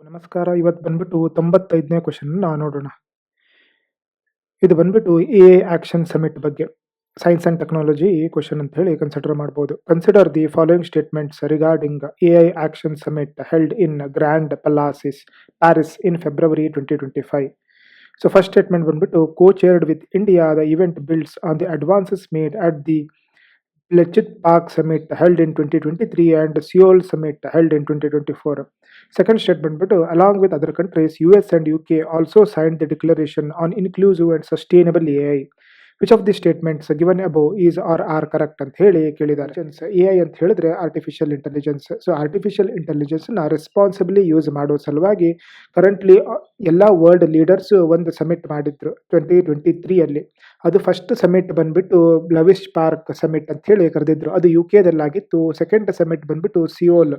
ನಮಸ್ಕಾರ. ಇವತ್ತು ಬಂದ್ಬಿಟ್ಟು 95ನೇ ಕ್ವೆಶ್ಚನ್ ನೋಡೋಣ. ಇದು ಬಂದ್ಬಿಟ್ಟು ಎ ಆಕ್ಷನ್ ಸಮಿಟ್ ಬಗ್ಗೆ. ಸೈನ್ಸ್ ಅಂಡ್ ಟೆಕ್ನಾಲಜಿ ಕ್ವೆಶ್ಚನ್ ಅಂತ ಹೇಳಿ ಕನ್ಸಿಡರ್ ಮಾಡಬಹುದು. Consider the following statements regarding AI action summit held in Grand Palais Paris in February 2025. So first statement ಬಂದ್ಬಿಟ್ಟು co-chaired with India, the event builds on the advances made at the Lechit Park Summit held in 2023 and Seoul Summit held in 2024. Second statement, but along with other countries, US and UK also signed the Declaration on Inclusive and Sustainable AI. Which of the statements given above is or are correct ಅಂತ ಹೇಳಿ ಕೇಳಿದ್ದಾರೆ. AI ಅಂತ ಹೇಳಿದ್ರೆ artificial intelligence. So artificial ಇಂಟೆಲಿಜೆನ್ಸ್ನ responsibly use ಮಾಡೋ ಸಲುವಾಗಿ currently ಎಲ್ಲ world leaders ಒಂದು ಸಮಿಟ್ ಮಾಡಿದ್ರು 2023 ಅದು ಫಸ್ಟ್ ಸಮಿಟ್ ಬಂದ್ಬಿಟ್ಟು ಲವಿಶ್ ಪಾರ್ಕ್ ಸಮಿಟ್ ಅಂತ ಹೇಳಿ ಕರೆದಿದ್ರು. ಅದು UK-ದಲ್ಲಾಗಿತ್ತು. ಸೆಕೆಂಡ್ ಸಮಿಟ್ ಬಂದ್ಬಿಟ್ಟು ಸಿಯೋಲ್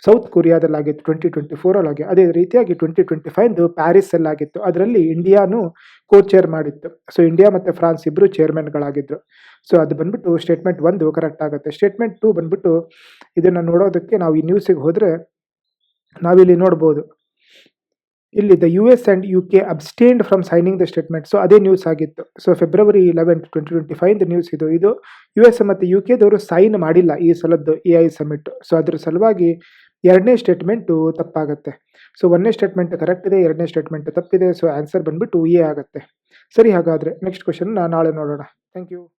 ಸೌತ್ ಕೊರಿಯಾದಲ್ಲಾಗಿತ್ತು 2024 ಅದೇ ರೀತಿಯಾಗಿ 2025 ಪ್ಯಾರಿಸ್ ಅಲ್ಲಾಗಿತ್ತು. ಅದರಲ್ಲಿ ಇಂಡಿಯಾನು co-chair ಮಾಡಿತ್ತು. ಸೊ ಇಂಡಿಯಾ ಮತ್ತು ಫ್ರಾನ್ಸ್ ಇಬ್ಬರು ಚೇರ್ಮನ್ಗಳಾಗಿದ್ರು. ಸೊ ಅದು ಬಂದ್ಬಿಟ್ಟು ಸ್ಟೇಟ್ಮೆಂಟ್ 1 ಕರೆಕ್ಟ್ ಆಗುತ್ತೆ. ಸ್ಟೇಟ್ಮೆಂಟ್ 2 ಬಂದ್ಬಿಟ್ಟು ಇದನ್ನು ನೋಡೋದಕ್ಕೆ ನಾವು ಈ ನ್ಯೂಸಿಗೆ ಹೋದರೆ ನಾವಿಲ್ಲಿ ನೋಡ್ಬೋದು. ಇಲ್ಲಿ the US and UK abstained from signing the statement. So ಅದೇ ನ್ಯೂಸ್ ಆಗಿತ್ತು. ಸೊ ಫೆಬ್ರವರಿ 11, 2025 ನ್ಯೂಸ್ ಇದು US ಮತ್ತು UK-ದವರು ಸೈನ್ ಮಾಡಿಲ್ಲ ಈ ಸಲದ್ದು AI ಸಮಿಟ್. ಸೊ ಅದ್ರ ಸಲುವಾಗಿ ಎರಡನೇ ಸ್ಟೇಟ್ಮೆಂಟು ತಪ್ಪಾಗುತ್ತೆ. ಸೊ ಒಂದನೇ ಸ್ಟೇಟ್ಮೆಂಟ್ ಕರೆಕ್ಟ್ ಇದೆ, ಎರಡನೇ ಸ್ಟೇಟ್ಮೆಂಟ್ ತಪ್ಪಿದೆ. ಸೊ ಆನ್ಸರ್ ಬಂದ್ಬಿಟ್ಟು ಎ ಆಗುತ್ತೆ. ಸರಿ, ಹಾಗಾದರೆ ನೆಕ್ಸ್ಟ್ ಕ್ವೆಶ್ಚನ್ ನಾಳೆ ನೋಡೋಣ. Thank you.